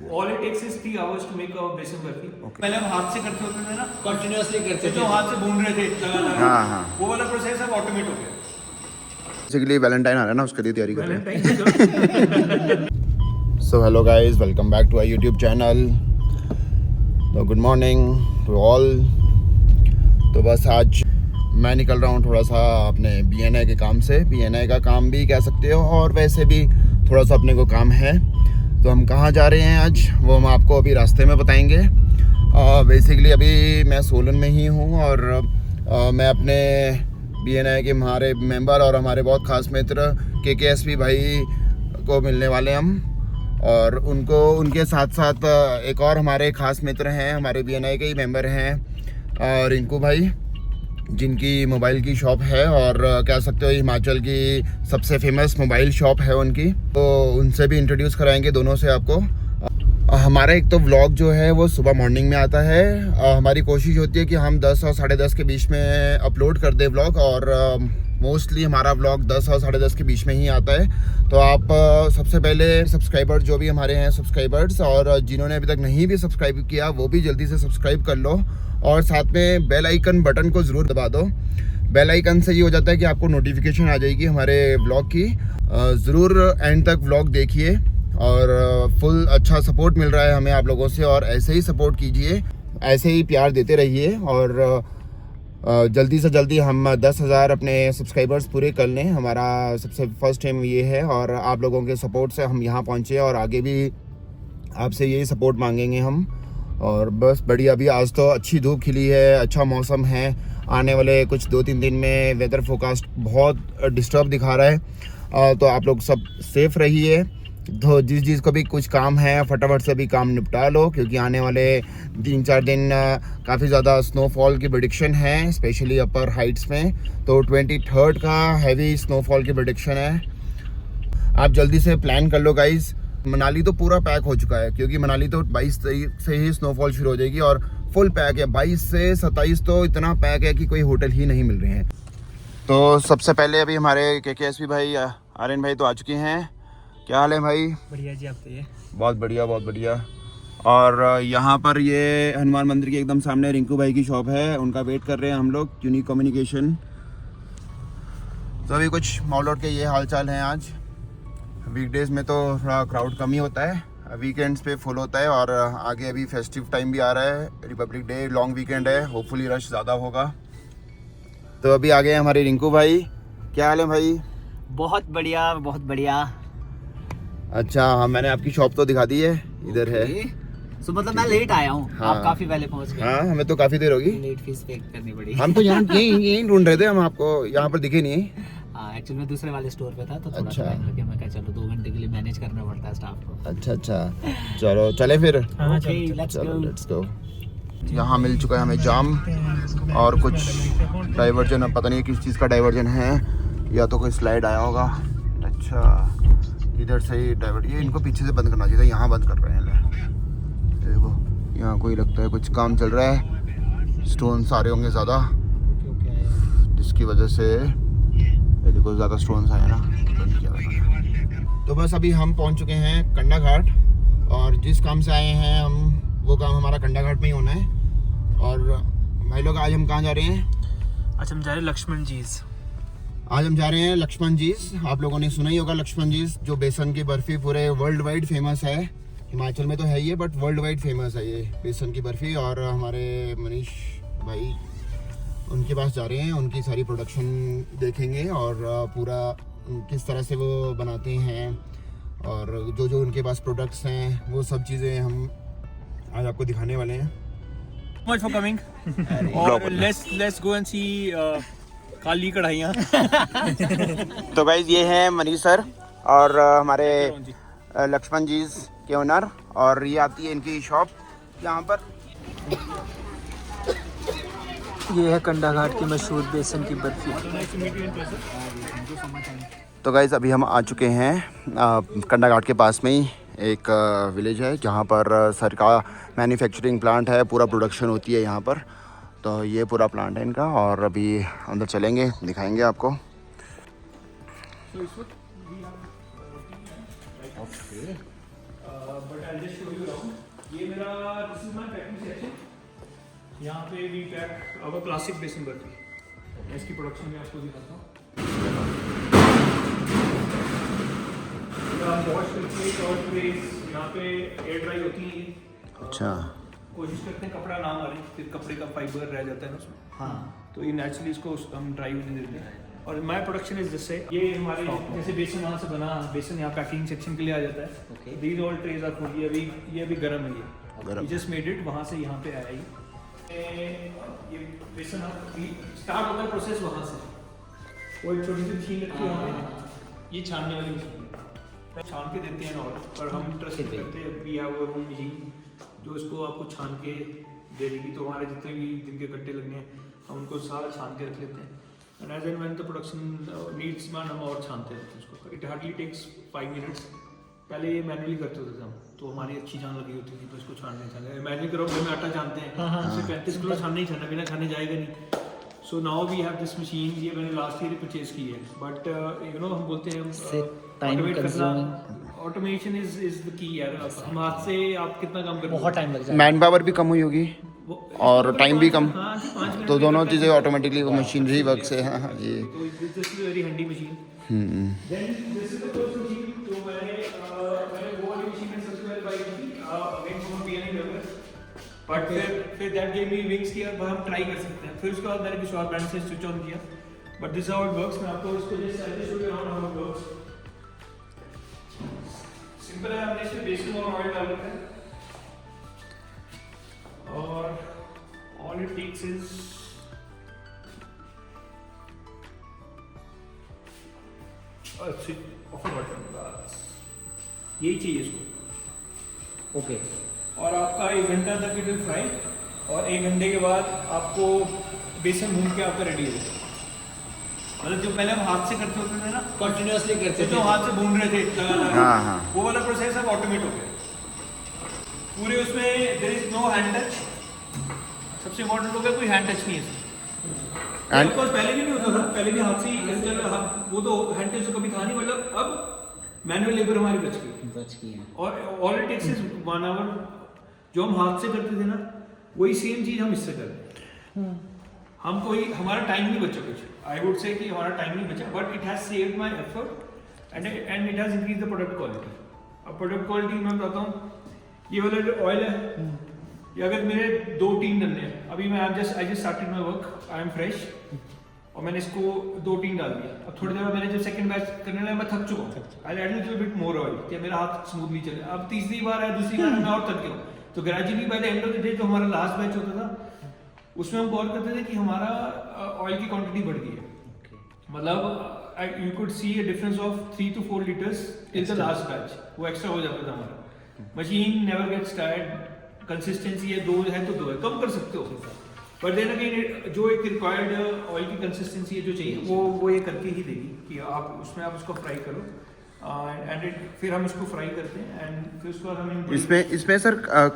All it takes is 3 hours to make a besan barfi. पहले हम हाथ से करते होते थे ना, कंटिन्यूअसली करते थे, जो हाथ से भून रहे थे लगातार। हाँ। वो वाला प्रोसेस अब ऑटोमेट हो गया। बेसिकली वैलेंटाइन आ रहा है ना, उसके लिए तैयारी कर रहे हैं। Valentine so hello guys, welcome back to our YouTube channel. तो गुड मॉर्निंग टू ऑल। तो बस आज मैं निकल रहा हूँ थोड़ा सा अपने BNI के काम से। BNI का काम भी कह सकते हो और वैसे भी थोड़ा सा अपने को काम है। तो हम कहाँ जा रहे हैं आज वो हम आपको अभी रास्ते में बताएंगे। बेसिकली अभी मैं सोलन में ही हूँ और मैं अपने BNI के हमारे मेंबर और हमारे बहुत ख़ास मित्र KKSP भाई को मिलने वाले हम, और उनके साथ साथ एक और हमारे ख़ास मित्र हैं, हमारे BNI के ही मेंबर हैं रिंकू भाई, जिनकी मोबाइल की शॉप है और कह सकते हो हिमाचल की सबसे फेमस मोबाइल शॉप है उनकी। तो उनसे भी इंट्रोड्यूस कराएंगे दोनों से आपको। हमारा एक तो व्लॉग जो है वो सुबह मॉर्निंग में आता है। हमारी कोशिश होती है कि हम 10 और 10:30 के बीच में अपलोड कर दें व्लॉग, और मोस्टली हमारा व्लॉग 10 और 10:30 के बीच में ही आता है। तो आप सबसे पहले सब्सक्राइबर जो भी हमारे हैं सब्सक्राइबर्स, और जिन्होंने अभी तक नहीं भी सब्सक्राइब किया वो भी जल्दी से सब्सक्राइब कर लो, और साथ में बेल आइकन बटन को ज़रूर दबा दो। बेल आइकन से ये हो जाता है कि आपको नोटिफिकेशन आ जाएगी हमारे व्लॉग की। ज़रूर एंड तक व्लॉग देखिए, और फुल अच्छा सपोर्ट मिल रहा है हमें आप लोगों से, और ऐसे ही सपोर्ट कीजिए, ऐसे ही प्यार देते रहिए, और जल्दी से जल्दी हम 10,000 अपने सब्सक्राइबर्स पूरे कर लें। हमारा सबसे फर्स्ट एम ये है, और आप लोगों के सपोर्ट से हम यहाँ पहुँचे, और आगे भी आपसे यही सपोर्ट मांगेंगे हम। और बस बढ़िया। अभी आज तो अच्छी धूप खिली है, अच्छा मौसम है। आने वाले कुछ 2-3 दिन में वेदर फोरकास्ट बहुत डिस्टर्ब दिखा रहा है। तो आप लोग सब सेफ रहिए। तो जिस को भी कुछ काम है फटाफट से भी काम निपटा लो, क्योंकि आने वाले 3-4 दिन काफ़ी ज़्यादा स्नोफॉल की प्रेडिक्शन है, स्पेशली अपर हाइट्स में। तो 23 का हैवी स्नोफॉल की प्रेडिक्शन है। आप जल्दी से प्लान कर लो गाइज़। मनाली तो पूरा पैक हो चुका है, क्योंकि मनाली तो 22 से ही स्नोफॉल शुरू हो जाएगी, और फुल पैक है। 22 से 27 तो इतना पैक है कि कोई होटल ही नहीं मिल रहे हैं। तो सबसे पहले अभी हमारे KKSP भाई आर्यन भाई तो आ चुके हैं। क्या हाल है भाई? बढ़िया जी, आप बताइए। बहुत बढ़िया, बहुत बढ़िया। और यहाँ पर ये हनुमान मंदिर के एकदम सामने रिंकू भाई की शॉप है, उनका वेट कर रहे हैं हम लोग, यूनिक कम्युनिकेशन। तो अभी कुछ मॉल रोड के ये हाल चाल हैं आज। वीकडेज़ में तो थोड़ा क्राउड कम ही होता है, वीकेंड्स पे फुल होता है, और आगे अभी फेस्टिव टाइम भी आ रहा है, रिपब्लिक डे लॉन्ग वीकेंड है, होपफुली रश ज़्यादा होगा। तो अभी आ गए हमारे रिंकू भाई। क्या हाल है भाई? बहुत बढ़िया, बहुत बढ़िया। अच्छा हाँ, मैंने आपकी शॉप तो दिखा दी है, इधर है। सो मतलब मैं लेट आया हूँ। हाँ। आप काफी पहले पहुँच गए। हाँ, हमें तो काफ़ी देर होगी। लेट फीस पे करनी पड़ी। हम तो यहाँ यहीं ढूंढ रहे थे, हम आपको यहाँ पर दिखे नहीं। एक्चुअली मैं दूसरे वाले स्टोर पे था, तो थोड़ा अच्छा। टाइम लगे। मैं कहा चलो 2 घंटे के लिए मैनेज करना पड़ता है स्टाफ को। अच्छा अच्छा, चलो चले फिर। ओके, लेट्स चलो गो। Let's go. यहाँ मिल चुका है हमें जाम, और कुछ डाइवर्जन, अब पता नहीं किस चीज़ का डाइवर्जन है, या तो कोई स्लाइड आया होगा। अच्छा, इधर से ही डाइवर्ट, ये इनको पीछे से बंद करना चाहिए था, यहाँ बंद कर रहे हैं। देखो यहाँ कोई लगता है कुछ काम चल रहा है, स्टोन सारे होंगे ज़्यादा, जिसकी वजह से देखो ज़्यादा स्टोन्स आए ना, बंद किया हुआ। तो बस अभी हम पहुँच चुके हैं कंडा घाट, और जिस काम से आए हैं हम वो काम हमारा कंडा घाट में ही होना है। और भाई लोग आज हम कहाँ जा रहे हैं? आज हम जा रहे हैं लक्ष्मण जीज। आज हम जा रहे हैं लक्ष्मण जीज। आप लोगों ने सुना ही होगा लक्ष्मण जीज, जो बेसन की बर्फ़ी पूरे वर्ल्ड वाइड फेमस है। हिमाचल में तो है ये, बट वर्ल्ड वाइड फेमस है ये बेसन की बर्फ़ी। और हमारे मनीष भाई उनके पास जा रहे हैं, उनकी सारी प्रोडक्शन देखेंगे, और पूरा किस तरह से वो बनाते हैं, और जो उनके पास प्रोडक्ट्स हैं वो सब चीज़ें हम आज आपको दिखाने वाले हैं। मच फॉर कमिंग, और लेट्स गो एंड सी काली कढ़ाइयाँ। तो गाइज ये हैं मनीष सर और हमारे लक्ष्मण जीज के ओनर, और ये आती है इनकी शॉप यहाँ पर। ये है कंडा घाट की मशहूर बेसन की बर्फी। तो गाइज अभी हम आ चुके हैं कंडा घाट के पास में ही एक विलेज है, जहाँ पर सर का मैन्युफैक्चरिंग प्लांट है, पूरा प्रोडक्शन होती है यहाँ पर। तो ये पूरा प्लांट है इनका, और अभी अंदर चलेंगे, दिखाएंगे आपको। but I'll just show you ये मेरा this is my packing section. यहाँ पे we pack our classic besan barfi. इसकी प्रोडक्शन में आपको दिखाता हूँ। वॉश करके और ट्रेस यहाँ पे एयर ड्राई होती है। अच्छा, कोशिश करते हैं कपड़ा ना मारे, फिर कपड़े का फाइबर रह जाता है ना उसमें। हाँ, तो ये नेचुरली इसको हम ड्राई होने देते हैं। और माय प्रोडक्शन इज जैसे ये हमारे जैसे बेसन वहाँ से बना, बेसन यहाँ पैकिंग सेक्शन के लिए आ जाता है। These all trays are full. ये अभी गर्म है। ये जस्ट मेड इट, वहाँ से यहाँ पे आया ये बेसन स्टार्ट होता है प्रोसेस वहाँ से। वो एक छोटी सी मशीन रखी है वहाँ पे, ये छानने वाली मशीन छान के देते हैं। और हम ट्रस्ट करते हैं we have our own machine जो इसको आपको छान के दे देगी। तो हमारे जितने भी दिन के कट्टे लगने हैं हम उनको सारा छान के रख लेते हैं। And as and when the production needs man हम और छानते रहते हैं उसको। It hardly takes 5 minutes. पहले ये मैनुअली करते होते थे हम, तो हमारी अच्छी जान लगी होती थी तो इसको छानने छाने। इमेजिन करो घर में आटा छानते हैं, उसे 35 किलो छानने ही छाना, बिना छाने जाएगा नहीं। So now we have this machine. ये मैंने लास्ट ईयर परचेज की है। बट यू नो हम बोलते हैं ऑटोमेट करना, ऑटोमेशन इज द की यार। हम हाथ से आप कितना काम करते हैं, बहुत टाइम लग जाएगा। मैन पावर भी कम हुई होगी और टाइम भी कम, हाँ जी, 5 मिनट तो दोनों चीज़ें ऑटोमेटिकली वो मशीनरी वर्क से। हाँ हाँ, ये तो this is very handy machine. Then this is the first machine जो मैंने वो वाली मशीन में सबसे पहले बाई की थी again from PNA developer. But फिर दैट गेव मी विंग्स कि अब हम ट्राई कर सकते हैं। फिर उसके बाद मैंने किसी और ब्रांड से स्विच ऑन किया। But this how it works. मैं आपको इसको just I show you around how it works. Simple है, हमने इसमें बेसन और ऑयल डाल रखा है और all it takes is a switch of a button। बस यही चाहिए इसको। ओके, और आपका 1 घंटा तक इट विल फ्राई। और 1 घंटे के बाद आपको बेसन भून के आपका रेडी हो जाएगा। मतलब जो पहले हम हाथ से करते होते थे ना, कंटिन्यूअसली करते जो हाथ से भून रहे थे लगातार, हाँ हाँ, वो वाला प्रोसेस अब ऑटोमेट हो गया पूरे। उसमें there is no hand touch. सबसे इम्पोर्टेंट हो गया, कोई हैंड टच नहीं है इसमें। पहले भी नहीं होता था, पहले भी हाथ से ही वो तो हैंड टच तो कभी था नहीं। मतलब अब मैनुअल लेबर हमारी बच गई है। और all it takes is 1 hour. जो हम हाथ से करते थे ना, वही सेम चीज हम इससे कर रहे हैं। हम कोई हमारा टाइम नहीं बचा कुछ। आई वुड से कि हमारा टाइम नहीं बचा, but it has saved my effort and it has increase the product quality. अब प्रोडक्ट क्वालिटी मैं बताता हूँ, ये वाला जो ऑयल है, ये अगर मेरे 2 टीन डलने हैं, अभी मैं I just started my work, I am fresh, और मैंने इसको 2 टीन डाल दिया। अब थोड़ी देर बाद मैंने जब सेकंड बैच करने लगा, मैं थक चुका हूँ। I add little bit more oil कि मेरा हाथ स्मूथली चले। अब तीसरी बार है, दूसरी बार मैं और थक गया हूँ। तो gradually by the end of the day जो हमारा लास्ट बैच होता था, उसमें हम गौर करते थे कि हमारा ऑयल की क्वांटिटी बढ़ गई है। मतलब you could see a difference of 3 to 4 litres in the last batch. वो एक्स्ट्रा हो जाता था हमारा। Machine never gets tired. Consistency है 2 है तो 2 है, कम कर सकते हो। बट देन अगेन जो एक रिक्वायर्ड ऑयल की कंसिस्टेंसी है जो चाहिए, वो ये करके ही देगी कि आप उसमें आप उसको फ्राई करो। एंड फिर हम इसको फ्राई करते हैं एंड फिर उसके बाद हम इसमें सर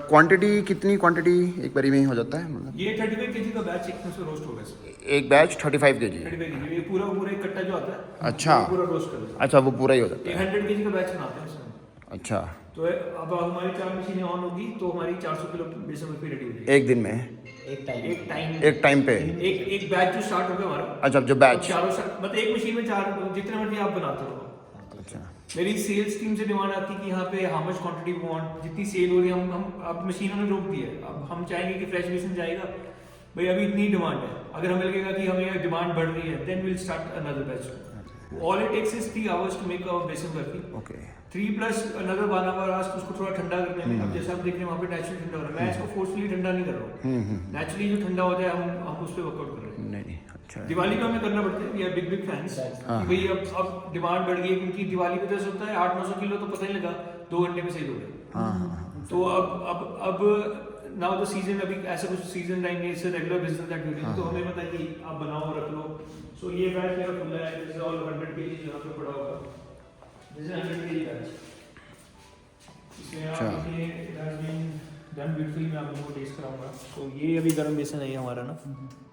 क्वांटिटी कितनी क्वांटिटी एक बारी में ही हो जाता है? मतलब ये 35 kg का बैच एक में से रोस्ट होगा इसमें। एक बैच 35 kg? 35 kg ये पूरा एक कट्टा जो आता है, अच्छा, पूरा रोस्ट कर देते हैं। अच्छा, वो पूरा ही हो जाता है। 100 kg का बैच बनाते हैं इसमें। अच्छा, तो अब हमारी 4 मशीनें ऑन होगी तो हमारी 400 किलो बेसन बर्फी रेडी हो जाएगी एक दिन में, एक टाइम एक टाइम पे? एक बैच जो स्टार्ट हो गया हमारा। अच्छा, जो बैच चारों मतलब एक मशीन में 4 जितने मर्जी आप बनाते रहो। अच्छा, मेरी सेल्स टीम से डिमांड आती है कि यहाँ पे how much quantity we want, जितनी सेल हो रही है हम अब मशीनों ने रोक दी है। अब हम चाहेंगे कि फ्रेश बेसन जाएगा, भाई अभी इतनी डिमांड है। अगर हमें लगेगा कि हमें डिमांड बढ़ रही है, then will start another batch. All it takes is 3 hours to make our besan barfi. Okay, 3 plus another 1 hour उसको थोड़ा ठंडा करने में। अब जैसा आप देख रहे हैं वहाँ पे नेचुरली ठंडा हो रहा है। मैं इसको फोर्सफुली ठंडा नहीं कर रहा हूँ। नेचुरली जो ठंडा हो जाए हम उस पर वर्कआउट कर रहे हैं। नहीं, अच्छा, दिवाली में हमें करना पड़ता है, वी आर बिग फैंस कि भाई अब डिमांड बढ़ गई है, क्योंकि दिवाली पे तो ऐसा होता है 800-900 किलो तो पता ही लगा 2 घंटे में सेल हो गया। तो अब नाउ द सीजन, अभी ऐसा कुछ सीजन टाइम नहीं, इससे रेगुलर बिजनेस एक्टिविटी। तो हमें पता है कि आप बनाओ रख लो। सो ये बैच मेरा खुला है, दिस इज ऑल 100 kg यहाँ पे पड़ा होगा। This is 100 kg batch. इसमें आप देखिए it has been done beautifully. मैं आप लोगों को टेस्ट कराऊंगा। तो ये अभी गर्म बेसन है हमारा ना,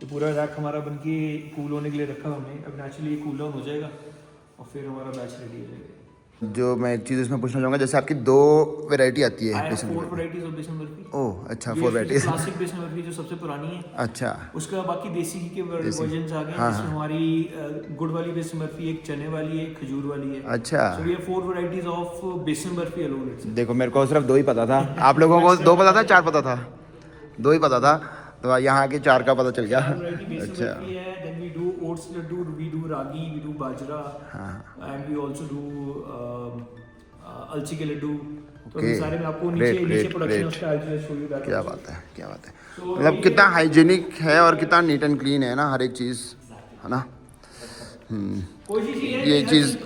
तो पूरा रैक हमारा बनके कूल होने के लिए रखा हमने। अब नेचुरली कूल डाउन हो जाएगा और फिर हमारा बैच रेडी हो जाएगा। जो मैं एक चीज़ इसमें पूछना चाहूँगा, जैसे आपकी 2 वैरायटी आती है बेसन 4 बर्फी। Varieties of besan barfi. ओह अच्छा, 4 वैरायटीज। क्लासिक बेसन बर्फी जो सबसे पुरानी है। अच्छा उसका बाकी देसी घी के वर्जन्स आ गए हैं, जिसमें हमारी गुड़ वाली बेसन बर्फी, एक चने वाली है, एक खजूर वाली है। अच्छा, सो ये 4 varieties of besan barfi alone it's. देखो मेरे को सिर्फ 2 ही पता था, आप लोगों को 2 पता था, 4 पता था? 2 ही पता था, तो यहाँ के 4 का पता चल गया। अच्छा then we do oats laddoo, we do ragi, we do bajra, and we also do alsi के लड्डू। तो इन सारे में आपको नीचे प्रोडक्शन उसका I will show you that. क्या बात है, क्या बात है। मतलब कितना हाइजीनिक है और कितना नीट एंड क्लीन है ना हर एक चीज़, है ना। कोशिश ये ये है कि चीज़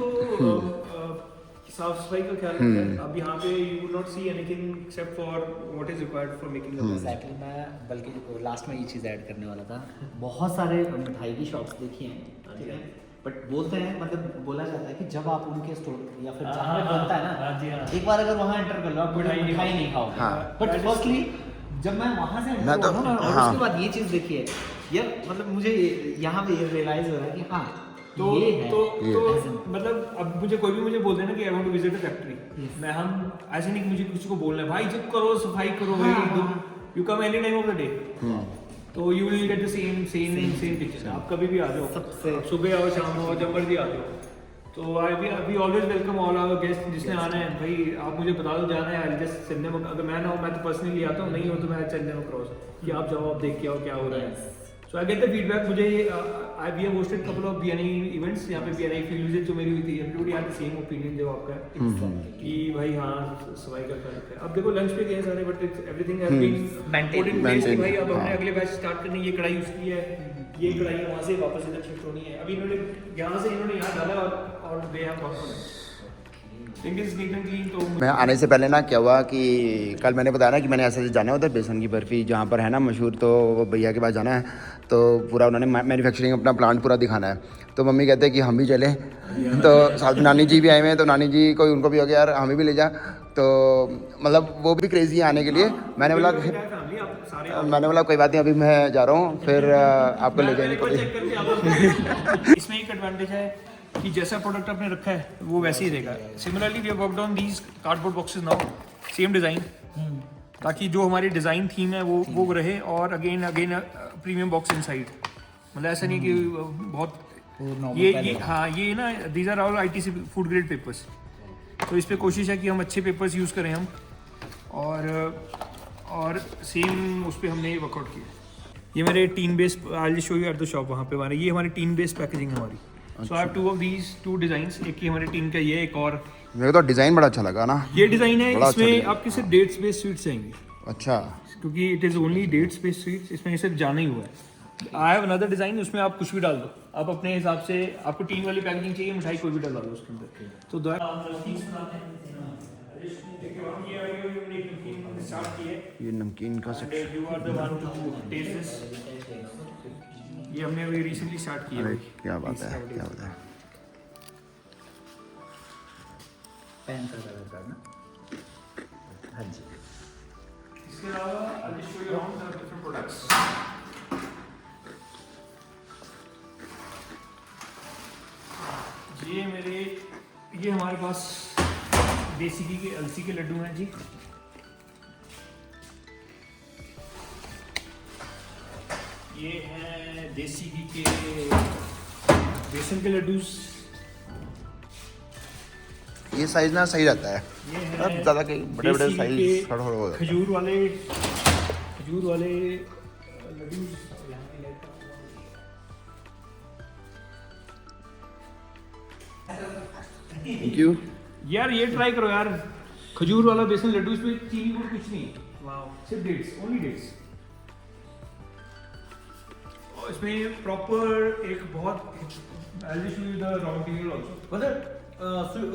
साफ सफाई का ख्याल रखना है। अब यहाँ पे you will not see anything except for what is required for making the actually मैं बल्कि लास्ट में ये चीज़ ऐड करने वाला था। बहुत सारे मिठाई की शॉप्स देखी हैं, ठीक है, बट बोलते हैं, मतलब बोला जाता है कि जब आप उनके स्टोर या फिर जहाँ पे बनता है ना, एक बार अगर वहाँ एंटर कर लो आप मिठाई नहीं खाओगे। हाँ। बट फर्स्टली जब मैं वहाँ से मैं तो- एंटर हुआ ना, और हाँ। उसके बाद ये चीज़ देखी है यार, मतलब मुझे यहाँ पे ये रियलाइज हो रहा है कि हाँ तो ये है। मतलब अब मुझे कोई भी मुझे बोल देना कि I want to visit a factory, मैं हम ऐसे नहीं कि मुझे किसी को बोलना है भाई जब करो सफाई करो, you come any time of the day, तो you will get the same picture. आप कभी भी आ जाओ, सबसे- आप सुबह आओ, शाम आओ, जब मर्जी आ जाओ। तो we always welcome all our guest, जिसने आना है भाई आप मुझे बता दो जाना है, आई जस्ट सेंड देम। अगर मैं ना हो, मैं तो पर्सनली आता हूँ, नहीं हो तो मैं सेंड देम अक्रॉस कि आप जाओ, आप देख के आओ क्या हो रहा है। So I get the feedback. मुझे we have hosted couple of BNI events, यहाँ पे बीएनआई फील्ड विजिट जो मेरी हुई थी, everybody had the same opinion जो आपका है कि भाई हाँ सफाई का ख्याल रखें। अब देखो लंच पे गए सारे, but everything has been put in place कि भाई अब हमने अगले बैच स्टार्ट करनी, ये कढ़ाई उसकी है, ये कढ़ाई है, वहाँ से वापस इधर शिफ्ट होनी है। अभी इन्होंने यहाँ डाला और दे हैव कॉन्फिडेंस। मैं आने से पहले ना क्या हुआ कि कल मैंने बताया ना कि मैंने ऐसे जाना है उधर बेसन की बर्फ़ी जहाँ पर है ना मशहूर, तो वो भैया के पास जाना है, तो पूरा उन्होंने मैन्युफैक्चरिंग अपना प्लांट पूरा दिखाना है। तो मम्मी कहते हैं कि हम भी चलें, तो साथ नानी जी भी आए हुए हैं, तो नानी जी को उनको भी हो गया यार हमें भी ले जा, तो मतलब वो भी क्रेज़ी है आने के लिए। मैंने बोला कोई बात नहीं, अभी मैं जा रहा हूँ, फिर आपको ले जाएंगे कभी। इसमें एक एडवांटेज है कि जैसा प्रोडक्ट आपने रखा है वो वैसे ही रहेगा। Similarly we have worked on these cardboard boxes now, same design, ताकि जो हमारी डिज़ाइन थीम है वो रहे, और अगेन प्रीमियम बॉक्स इनसाइड। मतलब ऐसा नहीं कि बहुत ये ना these are all ITC food grade papers, तो इस पे कोशिश है कि हम अच्छे पेपर्स यूज़ करें हम, और सेम उस पर हमने वर्कआउट किया। ये मेरे tin base, I will show you at the shop, वहाँ पे हमारे ये हमारी टीन बेस पैकेजिंग है हमारी। So I have 2 of these 2 designs, एक ही हमारे टीम का ये, एक और मेरे को तो डिज़ाइन बड़ा अच्छा लगा ना, ये डिज़ाइन है। बड़ा अच्छा इसमें डिज़ाइन। आपके सिर्फ डेट्स बेस्ड स्वीट्स आएंगे, अच्छा क्योंकि it is only dates based sweets, इसमें सिर्फ जाना ही हुआ है। आई हैव अनदर डिज़ाइन, उसमें आप कुछ भी डाल दो, आप अपने हिसाब से, आपको टीन वाली पैकेजिंग चाहिए, मिठाई कोई भी डाल दो उसके अंदर। तो ये नमकीन का सेक्शन, ये हमने अभी रिसेंटली स्टार्ट किया है। क्या बात है, क्या बात है। पैन का कलर करना। हाँ जी। इसके अलावा I'll just show you around the different products. ये हमारे पास देसी घी के अलसी के लड्डू हैं जी। ये हैं देसी घी के बेसन के लड्डू। ये साइज ना सही रहता है, ये अब है ज़्यादा के बड़े बड़े देसी घी साइज के थोड़ा हो जाता है। खजूर वाले लड्डू। Thank you. यार ये ट्राई करो यार, खजूर वाला बेसन लड्डू, इसमें चीनी गुड़ कुछ नहीं, सिर्फ डेट्स, ओनली डेट्स। और इसमें प्रॉपर एक बहुत I'll just show you the raw material also. मतलब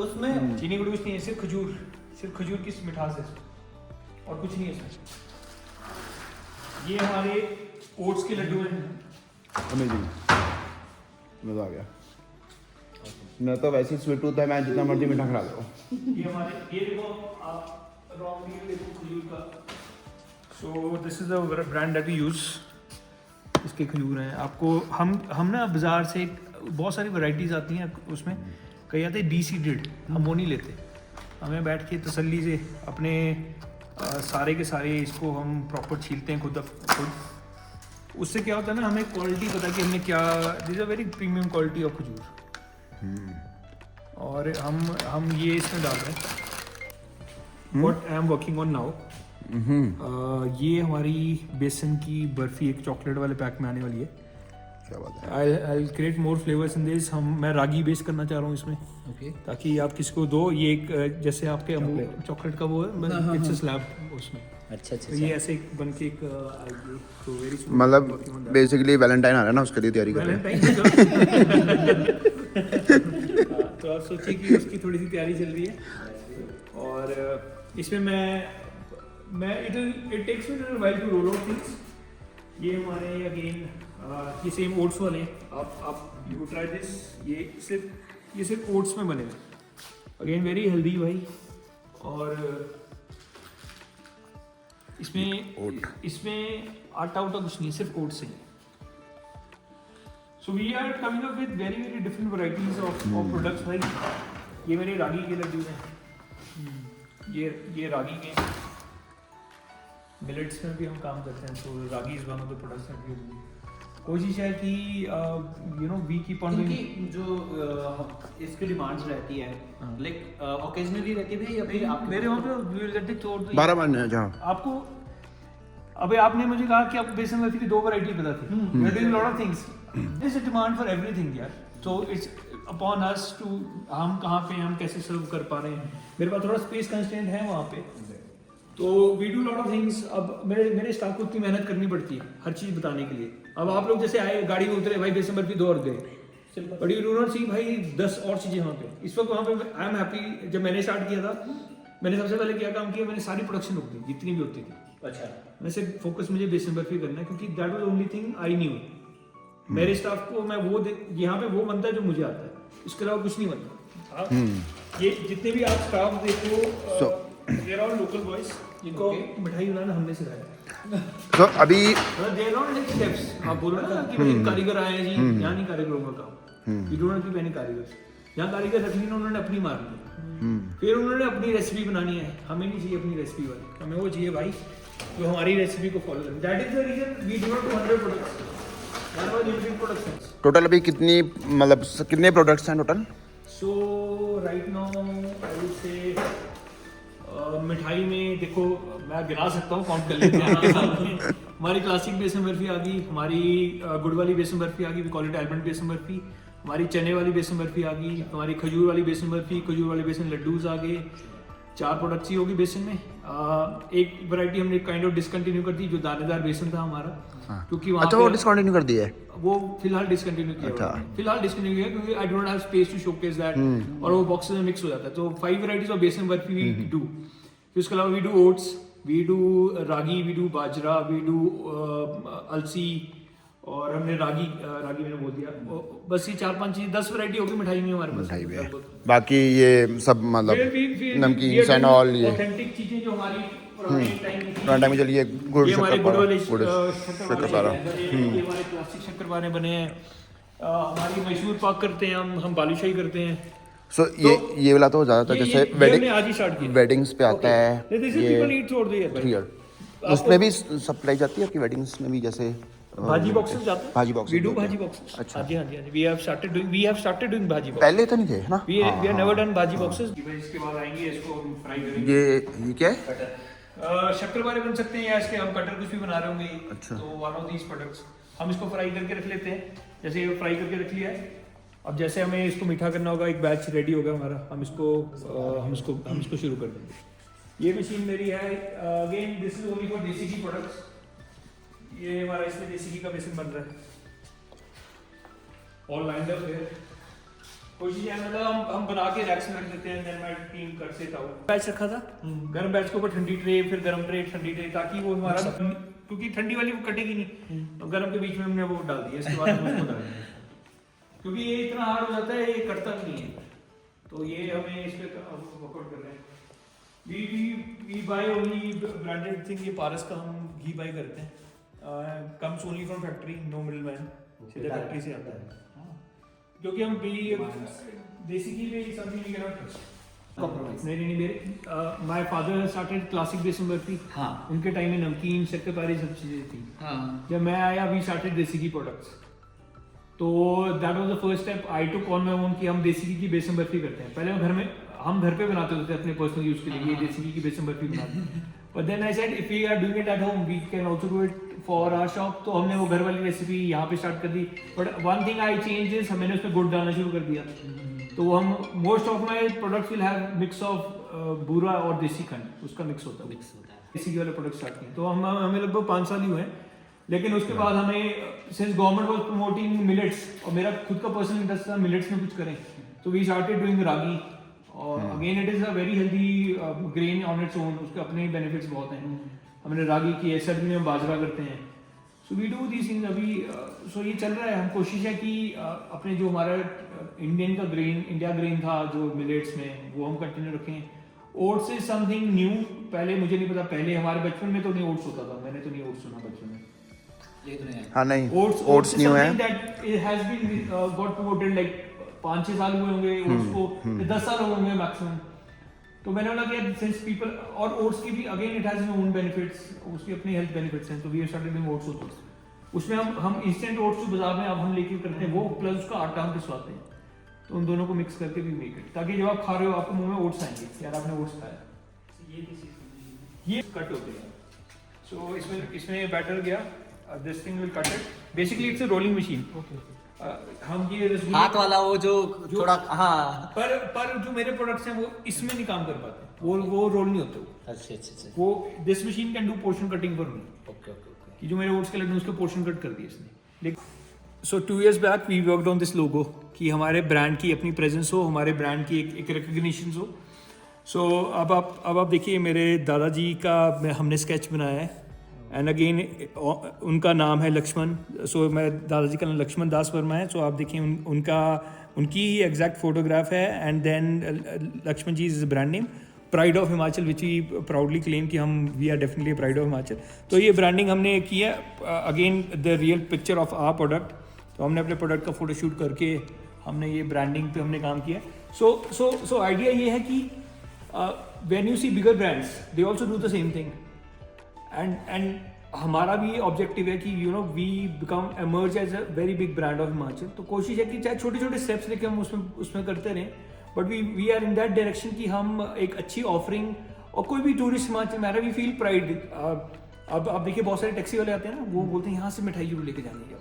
उसमें चीनी गुड़ कुछ नहीं है, सिर्फ खजूर की मिठास है इसमें, और कुछ नहीं है इसमें। ये हमारे ओट्स के लड्डू हैं। अमेजिंग, मज़ा आ गया। मैं तो वैसे ही स्वीट टूथ है, मैं जितना मर्जी मीठा खा लो। ये देखो आप रॉ मटेरियल देखो खजूर का। So this is the brand that we use. इसके खजूर हैं, आपको हम ना बाज़ार से बहुत सारी वैरायटीज़ आती हैं उसमें, कहीं आते डी सीडेड, हम वो नहीं लेते। हमें बैठ के तसल्ली से अपने सारे के सारे इसको हम प्रॉपर छीलते हैं खुद। उससे क्या होता है ना, हमें क्वालिटी पता कि हमने क्या, this a very premium quality of खजूर। और हम ये इसमें डाल रहे हैं what I am working on now. ये हमारी बेसन की बर्फी एक चॉकलेट वाले पैक में आने वाली है। क्या बात है। I create more flavours in this. मैं रागी बेस करना चाह रहा हूँ इसमें, ओके। ताकि आप किसी को दो। ये एक जैसे आपके अमूल चॉकलेट का वो है, इट्स अ स्लैब उसमें। अच्छा तो ये ऐसे बन के एक आएगी, तो वेरी मतलब बेसिकली वैलेंटाइन आ रहा है ना, उसके लिए तैयारी कर रहे हैं। तो आप सोचिए कि उसकी थोड़ी सी तैयारी चल रही है। और इसमें मैं it takes me a while to roll out things. ये हमारे अगेन ये सेम ओट्स वाले हैं। आप यू ट्राई दिस। ये सिर्फ ओट्स में बने हुए, अगेन वेरी हेल्दी भाई। और इसमें आटा उटा कुछ नहीं, सिर्फ ओट्स ही। So we are coming up with very very different varieties of products भाई। ये मेरे रागी के लड्डू हैं। ये रागी के मिलेट्स में भी हम काम करते हैं, तो ragi is one of the products that we do. कोशिश है कि you know we keep on इनकी जो इसकी डिमांड्स रहती है, लाइक ओकेजनली रहती है या फिर आप मेरे वहाँ पे 12 महीने जहाँ आपको। अबे आपने मुझे कहा कि आपको बेसन बर्फी की 2 वैरायटी पता थी। We are doing lot of things, there is a demand for everything यार। So it's upon us to, हम कहाँ पे, हम कैसे सर्व कर पा रहे हैं। मेरे पास थोड़ा स्पेस कंस्ट्रेंट है वहाँ पे, तो we do lot of things. अब मेरे स्टाफ को इतनी मेहनत करनी पड़ती है हर चीज़ बताने के लिए। अब आप लोग जैसे आए, गाड़ी में उतरे, भाई बेसन बर्फी 2 और गए, बट यू डू नॉट सी भाई 10 और चीज़ें वहाँ पे। इस वक्त वहाँ पे आई एम हैप्पी। जब मैंने स्टार्ट किया था, मैंने सबसे पहले क्या काम किया, मैंने सारी प्रोडक्शन रोक दी जितनी भी होती थी। अच्छा, मैं सिर्फ फोकस मुझे बेसन बर्फी करना है, क्योंकि that was only thing I knew. मेरे स्टाफ को मैं वो यहाँ पे वो बनता है जो मुझे आता है, इसके अलावा कुछ नहीं बनता। आप ये जितने भी आप स्टाफ देखो, देयर आर लोकल बॉयज जिनको मिठाई बनाना हमने सिखाया। तो अभी देयर आर लाइक स्टेप्स। आप बोलो ना कि भाई कारीगर आए हैं जी, यहाँ नहीं कारीगरों का काम। वी डोंट कीप एनी कारीगर। यहाँ कारीगर रख ली ना उन्होंने, अपनी मार ली। फिर उन्होंने अपनी रेसिपी बनानी है। हमें नहीं चाहिए अपनी रेसिपी वाली, हमें वो चाहिए भाई जो हमारी रेसिपी को फॉलो करे। That is the reason we do not 100 products, that was limited productions. Total अभी कितनी, मतलब कितने प्रोडक्ट्स हैं total? So right now I would say मिठाई में देखो, मैं गिना सकता हूँ, काउंट कर लेते हैं आपके सामने। हमारी क्लासिक बेसन बर्फी आ गई, हमारी गुड़ वाली बेसन बर्फी आ गई, we call it almond besan barfi. हमारी चने वाली बेसन बर्फी आ गई, हमारी खजूर वाली बेसन बर्फी, खजूर वाले बेसन लड्डूज आ गए। 4 प्रोडक्ट्स ही होगी बेसन में। एक वैरायटी हमने काइंड ऑफ डिसकंटिन्यू कर दी, जो दानेदार बेसन था हमारा, क्योंकि वहाँ अच्छा वो डिस्कंटिन्यू कर दिया है? वो फिलहाल डिसकंटिन्यू किया हुआ है। फिलहाल डिसकंटिन्यू किया क्योंकि I don't have space to showcase that, और वो बॉक्सेस में मिक्स हो जाता है। तो 5 varieties of besan barfi we do. फिर उसके अलावा we do oats, we do ragi, we do bajra, we do alsi, और हमने रागी मैंने बोल दिया। बस ये 4-5 चीज, 10 वैरायटी होगी मिठाई में हमारे पास। मिठाई में बाकी ये सब मतलब नमकीन एंड ऑल, ये ऑथेंटिक चीजें जो हमारी पुराने टाइम की। पुराने टाइम में चलिए गुड़ ये हमारे शक्कर गुड़ वाले शक्करपारा, ये हमारे क्लासिक शक्करपारे बने हैं। हमारी मैसूर पाक करते हैं हम बालूशाही करते हैं। सो ये वाला तो ज़्यादातर जैसे आज ही स्टार्ट किया, वेडिंग्स पे आता है ये। उसमें भी सप्लाई जाती है आपकी वेडिंग्स में भी, जैसे भाजी बॉक्सेस जाते हैं। भाजी बॉक्सेस, वी डू भाजी बॉक्सेस। अच्छा, हाँ जी, वी हैव स्टार्टेड डूइंग भाजी बॉक्स। पहले तो नहीं थे ना, वी हैव नेवर डन भाजी बॉक्सेस। इसके बाद आएंगे, इसको हम फ्राई करेंगे। ये क्या है? शक्करपारे बन सकते हैं, या इसके हम कटर कुछ भी बना रहे होंगे। अच्छा। तो वन ऑफ दीस प्रोडक्ट्स हम इसको फ्राई करके रख लेते हैं। जैसे ये फ्राई करके रख लिया है, अब जैसे हमें इसको मीठा करना होगा, एक बैच रेडी होगा हमारा, हम इसको शुरू कर देंगे। ये मशीन मेरी है, again this is only for देसी घी प्रोडक्ट्स। ये हमारा इसमें देसी घी का बेसन बन रहा है, ऑल लाइंड अप है। कोशिश है मतलब हम बना के रैक्स में रख देते हैं, देन माय टीम कर से था। बैच रखा था, गर्म बैच के ऊपर ठंडी ट्रे, फिर गर्म ट्रे, ठंडी ट्रे, ताकि वो हमारा, क्योंकि ठंडी वाली वो कटेगी नहीं, तो गर्म के बीच में हमने वो डाल दिया। इसके बाद हम उसको डाल देंगे, क्योंकि ये इतना हार्ड हो जाता है, ये कटता नहीं है। तो ये हमें इस पे वर्कआउट कर रहे हैं। We buy only branded thing. ये पारस का हम घी बाय करते हैं, comes only from factory, no middleman, सीधे फैक्ट्री से आता है। क्योंकि हम देसी घी में something you cannot trust. Compromise. नहीं मेरे my father started classic besan barfi. हाँ. उनके टाइम में नमकीन शक्करपारे सब चीजें थी. हाँ. जब मैं आया वी स्टार्टेड देसी घी प्रोडक्ट्स. तो that was the first step I took on my own कि हम देसी घी की बेसन बर्फी करते हैं. पहले हम घर पे बनाते होते थे अपने पर्सनल यूज के लिए, ये देसी घी की बेसन बर्फी बनाते हैं. But then I said if we are doing it at home we can also do it for our shop. तो हमने वो घर वाली रेसिपी यहाँ पे स्टार्ट कर दी. But one thing I change is मैंने उसमें गुड़ डालना शुरू कर दिया. तो हम most of my products will have mix of bura और देसी खंड, उसका मिक्स होता है. देसी घी वाले प्रोडक्ट स्टार्ट किए तो हमें लगभग 5 साल ही हुए हैं. लेकिन उसके बाद हमें since government was promoting millets और मेरा खुद का पर्सनल इंटरेस्ट था मिलेट्स में कुछ करें, तो वी स्टार्टेड डूइंग रागी. और again it is a very healthy grain on its own, उसके अपने बेनिफिट्स बहुत हैं. हमने रागी की है, सर्दी में हम बाजरा करते हैं. So we do these things अभी. सो ये चल रहा है. हम कोशिश है कि अपने जो हमारा इंडियन का ग्रेन, इंडिया ग्रेन था जो मिलेट्स में, वो हम कंटिन्यू रखें. Oats is something new. पहले मुझे नहीं पता, पहले हमारे बचपन में तो नहीं ओट्स होता था. मैंने तो नहीं ओट्स सुना बचपन में. हाँ नहीं, ओट्स न्यू है. That it has been got promoted like 5-6 साल हुए होंगे ओट्स को, 10 साल हुए होंगे मैक्सिमम. तो मैंने बोला कि सिंस पीपल, और ओट्स की भी again it has own benefits, उसकी अपनी हेल्थ बेनिफिट्स हैं. तो we started doing oats also. उसमें हम इंस्टेंट ओट्स जो बाजार में अब हम लेके करते हैं वो, प्लस उसका आटा हम पिसवाते हैं. तो उन दोनों को मिक्स करके भी मेक इट, ताकि जब आप खा रहे हो आपको मुंह में ओट्स आएंगे यार आपने ओट्स खाया. ये कट होते हैं. सो इसमें बैटर गया. This thing will cut it. Basically it's a rolling machine. हम ये हाथ वाला वो जो थोड़ा, हाँ. पर जो मेरे प्रोडक्ट्स हैं वो इसमें नहीं काम कर पाते. वो रोल नहीं होते. अच्छा. वो this machine can do portion cutting for me. Okay. कि जो मेरे ओट्स के लड्डू उसके पोर्शन कट कर दिए इसने. लेकिन so 2 years back we worked on this logo कि हमारे ब्रांड की अपनी प्रेजेंस हो, हमारे ब्रांड की एक रिकग्निशन हो. सो अब आप देखिए मेरे दादाजी का हमने स्केच बनाया है. एंड अगेन उनका नाम है लक्ष्मण. सो मैं दादाजी का नाम लक्ष्मण दास वर्मा है. सो आप देखिए उनकी ही एग्जैक्ट फोटोग्राफ है. And then Lakshman ji is brand name. Pride of Himachal which we proudly claim कि हम we are definitely pride of Himachal. तो ये ब्रांडिंग हमने की है. Again the real picture of our product. तो हमने अपने प्रोडक्ट का फोटोशूट करके हमने ये ब्रांडिंग पे हमने काम किया. सो आइडिया ये है कि when you see bigger brands they also do the same thing. And हमारा भी ऑब्जेक्टिव है कि you know we become emerge as a very big brand of Himachal. तो कोशिश है कि चाहे छोटे छोटे स्टेप्स लेके हम उसमें करते रहें. But we are in that direction कि हम एक अच्छी ऑफरिंग, और कोई भी टूरिस्ट हिमाचल में आ रहा है वी फील प्राइड. अब आप देखिए बहुत सारे टैक्सी वाले आते हैं ना, वो बोलते हैं यहाँ से मिठाई जरूर लेके जानी है.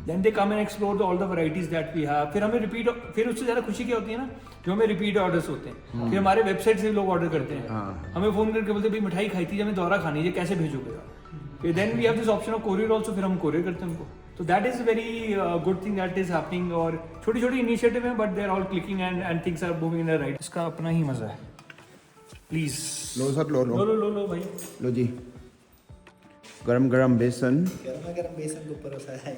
Then they come and explore all the varieties that we have. फिर हमें रिपीट, फिर उससे ज़्यादा खुशी क्या होती है ना, जो हमें रिपीट ऑर्डर्स होते हैं. फिर हमारे वेबसाइट से लोग ऑर्डर करते हैं. हमें फ़ोन करके बोलते हैं भाई मिठाई खाई थी, हमें दोबारा खानी है, कैसे भेजोगे आप. फिर then we have this option of courier also. फिर हम कोरियर करते हैं उनको. तो that is very good thing that is happening. और छोटी छोटी इनिशिएटिव है but they are all clicking and things are moving in the right. इसका अपना ही मजा है. प्लीज लो सर, लो भाई. लो जी. गरम गरम बेसन. गरम बेसन के ऊपर होता है.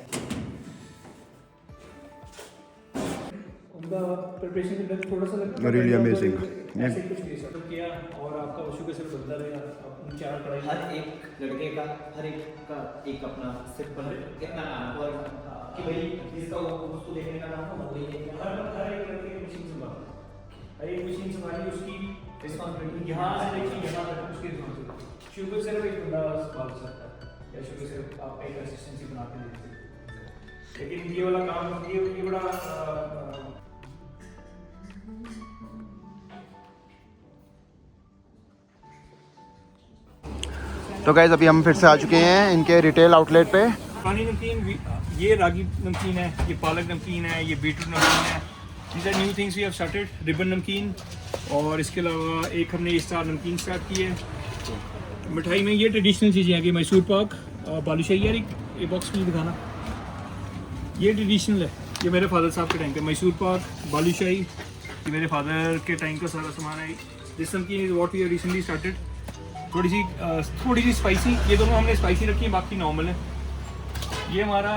उनका प्रिपरेशन में थोड़ा सा लगता है. Really amazing. ऐसे कुछ नहीं सब किया और आपका वशु के सिर्फ बनता रहेगा. अब 4 कढ़ाई. हर एक लड़के का, हर एक का एक अपना सिंपल इतना नाम, और कि भाई जिसका उसको देखने का नाम हो वही है. हर एक लड़के की मशीन संभालना. हर एक मशीन संभाली उसकी रिस्पॉन्सिबिलिटी. यहाँ से देखिए यहाँ तक उसकी रिस्पॉन्सिबिलिटी. शुगर सिर्फ एक बंदा संभाल सकता है, या शुगर सिर्फ आप एक असिस्टेंसी बना के दे सकते हैं. लेकिन ये वाला काम ये बड़ा तो गाइस अभी हम फिर से आ चुके हैं इनके रिटेल आउटलेट पे. पानी नमकीन, ये रागी नमकीन है, ये पालक नमकीन है, ये बीटरूट नमकीन है. These are new things we have started. Ribbon namkeen, और इसके अलावा एक हमने ये स्टार नमकीन स्टार्ट की है. मिठाई में ये ट्रेडिशनल चीज़ें हैं कि मैसूर पाक, बालूशाही. यार ये बॉक्स में दिखाना, ये ट्रेडिशनल है. ये मेरे फादर साहब के टाइम का मैसूर पाक, बालूशाही, ये मेरे फादर के टाइम का सारा सामान है. This namkeen is what we have recently started. थोड़ी सी स्पाइसी. ये दोनों हमने स्पाइसी रखी है, बाकी नॉर्मल है. ये हमारा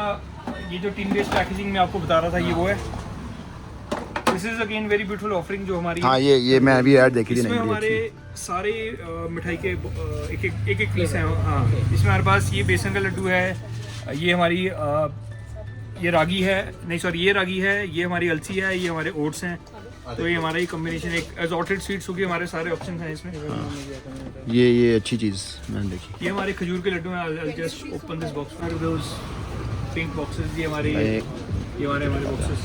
ये जो टिन बेस्ड पैकेजिंग में आपको बता रहा था ये वो है. This is again very beautiful offering जो हमारी. हाँ ये मैं अभी ऐड देखी थी. इसमें हमारे सारे मिठाई के एक पीस हैं. हाँ, इसमें हमारे पास ये बेसन का लड्डू है, ये हमारी ये रागी है, नहीं सॉरी ये रागी है, ये हमारी अलसी है, ये हमारे ओट्स हैं. तो ये हमारा ही कॉम्बिनेशन एक असॉर्टेड स्वीट्स होगी, हमारे सारे ऑप्शन हैं इसमें। ये अच्छी चीज़ मैंने देखी। ये हमारे खजूर के लड्डू हैं। I'll just open this box for those pink boxes। ये हमारे बॉक्सेस।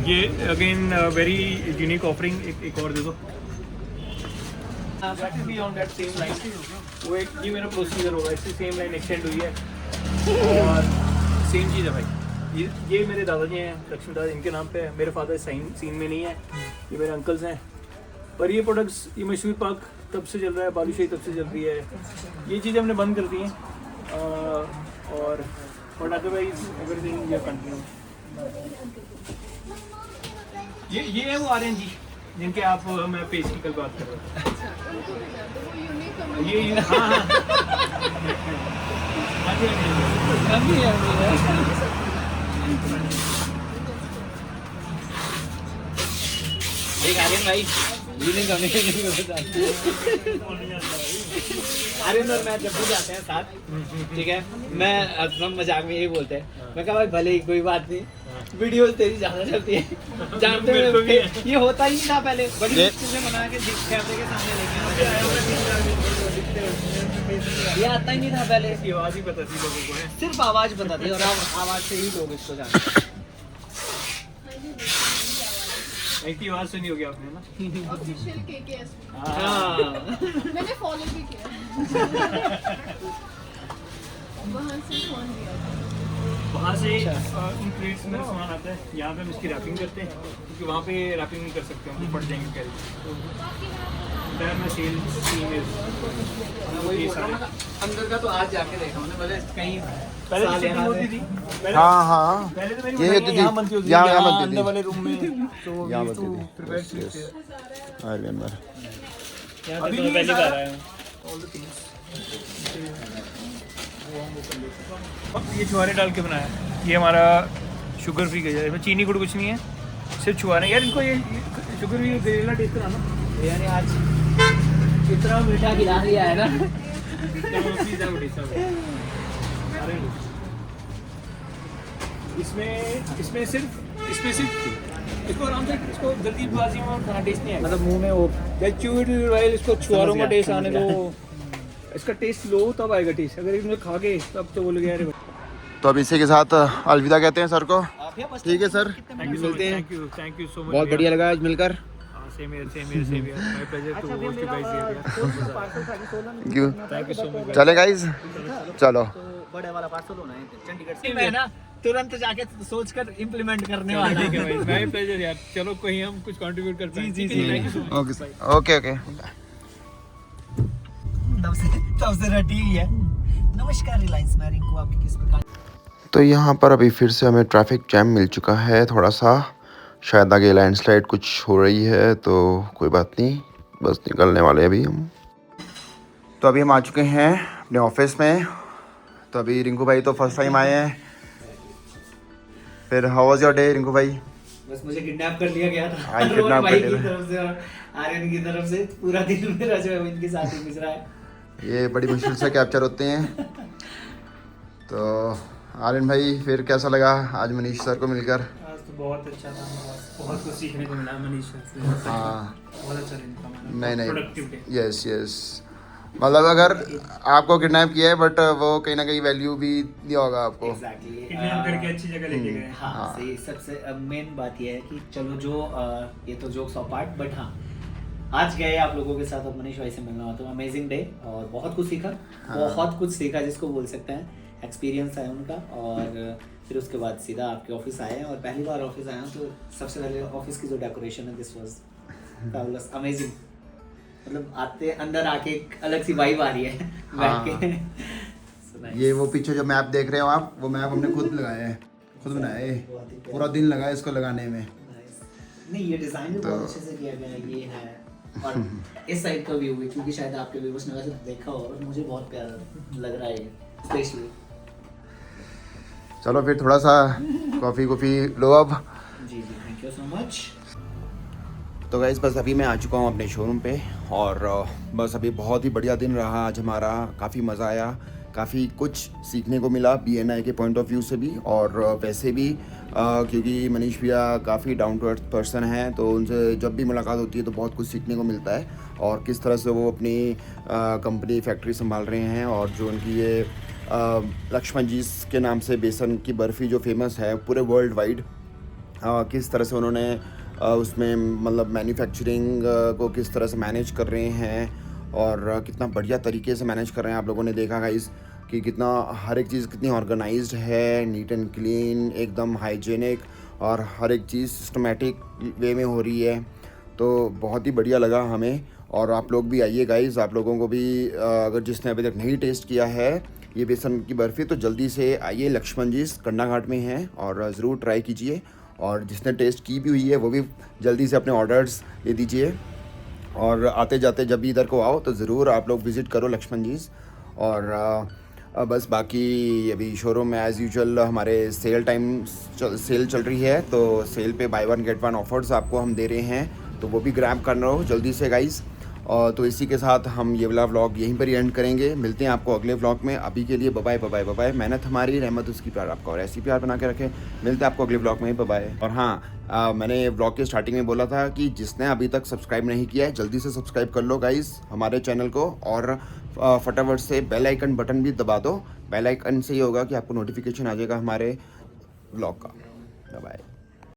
ये अगेन वेरी यूनिक ऑफरिंग। एक और दे दो। That will be on that same line। वो एक ये मेरा प्रोसीजर होगा, इससे सेम लाइन एक्सटेंड हुई है और सेम चीज़ है भाई। ये मेरे दादाजी हैं लक्ष्मीदास, इनके नाम पे है। मेरे फादर सीन में नहीं है, ये मेरे अंकल्स हैं। पर ये प्रोडक्ट्स, ये मशहूर पाक तब से चल रहा है, बालूशाही तब से चल रही है। ये चीज़ें हमने बंद कर दी हैं और but otherwise everything we are continue. ये है वो आर्यन जी जिनके आप मैं पेज की कल बात कर रहा हूँ। ये हाँ एक आर्यन भाई आर्यन और मैं जब भी जाते हैं साथ, ठीक है, मैं हम मजाक में यही बोलते हैं, मैं कहा भाई भले ही कोई बात नहीं, वीडियो तेरी ज्यादा चलती है, जानते हुए ये होता ही नहीं था पहले, बड़ी मुश्किल से बना के कैमरे के सामने लेके ये आता ही नहीं था पहले। इसकी आवाज़ ही पता थी लोगों को, है सिर्फ आवाज पता थी और आवाज से ही लोग इसको जानते। एक की आवाज़ सुनी होगी आपने ना? ऑफिशियल KKS मैंने फॉलो भी किया। वहाँ से फोन दिया था। वहाँ से इन क्रेट्स में सामान आता है, यहाँ पे हम इसकी रैपिंग करते हैं क्योंकि वहाँ पे रैपिंग नहीं कर सकते, हम पड़ जाएंगे कैरी में सेल अंदर का तो आज जाके देखा मैंने, पहले कहीं पहले सेटिंग होती थी। हाँ पहले तो मेरी ये होती थी, यहाँ बनती होती थी, यहाँ यहाँ बनती अंदर थी, वाले रूम में। तो यहाँ we used to बनती थी। prepare Yes, sweets yes. there। I remember। अभी भी पहली बार आया हूँ। All the things। ये छुहारे डाल के बनाया है। ये हमारा शुगर फ्री गजर है, इसमें चीनी गुड़ कुछ नहीं है, सिर्फ छुहारे। यार इनको ये शुगर फ्री गजरेला टेस्ट कराना यानी आज इतना मीठा खिला दिया है ना। इसमें सिर्फ इसको आराम से, इसको जल्दीबाजी में खाना टेस्ट नहीं आएगा। मतलब मुंह में वो इसको छुहारों का टेस्ट आने दो, इसका टेस्ट लो तब आएगा टेस्ट। अगर इसमें खा के तब तो बोलोगे यार। तो अब इसी के साथ अलविदा कहते हैं सर को। ठीक है सर, मिलते हैं। Thank you so much. बहुत बढ़िया लगा आज मिलकर। Same here. My pleasure to host you guys here. क्यों? Thank you so much. चले गाइस, चलो। बड़े वाला पार्सल होना है चंडीगढ़ से। मैं ना तुरंत जाके सोचकर इम्प्लीमेंट करने वाला। ठीक है भाई, माय प्लेजर यार। चलो कहीं हम कुछ कंट्रीब्यूट कर पाए। जी thank you so much. Okay sir, okay. तब से रटी हुई है। नमस्कार रिलायंस, मैं रिंकू, आपकी किस प्रकार। तो यहाँ पर अभी फिर से हमें ट्रैफिक जैम मिल चुका है थोड़ा सा, शायद आगे लैंडस्लाइड कुछ हो रही है, तो कोई बात नहीं, बस निकलने वाले अभी हम। तो अभी हम आ चुके हैं अपने ऑफिस में। तो अभी रिंकू भाई तो फर्स्ट टाइम आए हैं। फिर how was your day Rinku भाई? बस मुझे किडनैप कर लिया गया था हाँ, रोहन kidnap भाई कर की लिया। तरफ से और आर्यन की तरफ से। पूरा दिन मेरा जो है इनके साथ ही गुजरा है। ये बड़ी मुश्किल से कैप्चर होते हैं। तो आर्यन भाई, फिर कैसा लगा आज मनीष सर को मिलकर? आज तो बहुत अच्छा था, बहुत कुछ सीखने को मिला मनीष से। हाँ, बहुत अच्छा दिन था। नहीं प्रोडक्टिव डे। यस मतलब अगर आपको किडनैप किया है बट वो कहीं ना कहीं वैल्यू भी दिया होगा आपको। एग्जैक्टली किडनैप करके अच्छी जगह लेके गए। हाँ सही। सबसे मेन बात यह है कि चलो जो ये तो जोक्स ऑफ पार्ट, बट हाँ आज गए आप लोगों के साथ, अब मनीष भाई से मिलना हुआ तो अमेजिंग डे और बहुत कुछ सीखा। बहुत कुछ सीखा जिसको बोल सकते हैं, एक्सपीरियंस है उनका। और फिर उसके बाद सीधा आपके ऑफिस आए हैं और पहली बार ऑफिस आया हूँ तो सबसे पहले ऑफिस की जो डेकोरेशन है, दिस वाज फैबुलस, अमेजिंग। मतलब आते अंदर आके एक अलग सी वाइब आ रही है बैठ के। So nice. ये वो पीछे जो मैप देख रहे हो आप, वो मैप हमने खुद लगाया है, खुद बनाया है। पूरा दिन लगा है इसको लगाने में। Nice. नहीं ये डिजाइन भी बहुत अच्छे से किया गया है। ये है और इस साइड का व्यू भी, क्योंकि शायद आपके व्यूअर्स ने वैसे देखा हो, और मुझे बहुत प्यारा लग रहा है स्पेशली। चलो फिर थोड़ा सा कॉफ़ी लो अब। जी थैंक यू सो मच। तो गाइस बस अभी मैं आ चुका हूँ अपने शोरूम पे और बस अभी बहुत ही बढ़िया दिन रहा आज हमारा। काफ़ी मज़ा आया, काफ़ी कुछ सीखने को मिला BNI के पॉइंट ऑफ व्यू से भी और वैसे भी क्योंकि मनीष भैया काफ़ी डाउन टू अर्थ पर्सन हैं, तो उनसे जब भी मुलाकात होती है तो बहुत कुछ सीखने को मिलता है। और किस तरह से वो अपनी कंपनी फैक्ट्री संभाल रहे हैं, और जो उनकी ये लक्ष्मण जी के नाम से बेसन की बर्फ़ी जो फेमस है पूरे वर्ल्ड वाइड, किस तरह से उन्होंने उसमें मतलब मैन्युफैक्चरिंग को किस तरह से मैनेज कर रहे हैं, और कितना बढ़िया तरीके से मैनेज कर रहे हैं। आप लोगों ने देखा गाइस कि कितना हर एक चीज़ कितनी ऑर्गेनाइज्ड है, नीट एंड क्लीन, एकदम हाइजेनिक, और हर एक चीज़ सिस्टमेटिक वे में हो रही है। तो बहुत ही बढ़िया लगा हमें। और आप लोग भी आइए गाइस, आप लोगों को भी अगर जिसने अभी तक नहीं टेस्ट किया है ये बेसन की बर्फ़ी, तो जल्दी से आइए, लक्ष्मण जी कंडा घाट में हैं, और ज़रूर ट्राई कीजिए। और जिसने टेस्ट की भी हुई है वो भी जल्दी से अपने ऑर्डर्स दे दीजिए। और आते जाते जब भी इधर को आओ तो ज़रूर आप लोग विज़िट करो लक्ष्मण जी। और बस बाकी अभी शोरूम में एज़ यूजुअल हमारे सेल चल रही है, तो सेल पे बाय 1 गेट 1 ऑफर्स आपको हम दे रहे हैं, तो वो भी ग्रैब करना हो जल्दी से गाइस। और तो इसी के साथ हम ये वाला व्लॉग यहीं पर ही एंड करेंगे। मिलते हैं आपको अगले व्लॉग में। अभी के लिए बाय बाय बाय बाय। मेहनत हमारी, रहमत उसकी, प्यार आपका, और ऐसी प्यार बना के रखें। मिलते हैं आपको अगले व्लॉग में, बाय। और हाँ, मैंने व्लॉग के स्टार्टिंग में बोला था कि जिसने अभी तक सब्सक्राइब नहीं किया है जल्दी से सब्सक्राइब कर लो गाइस हमारे चैनल को, और फटाफट से बेल आइकन बटन भी दबा दो। बेल आइकन से ये होगा कि आपको नोटिफिकेशन आ जाएगा हमारे व्लॉग का। बाय।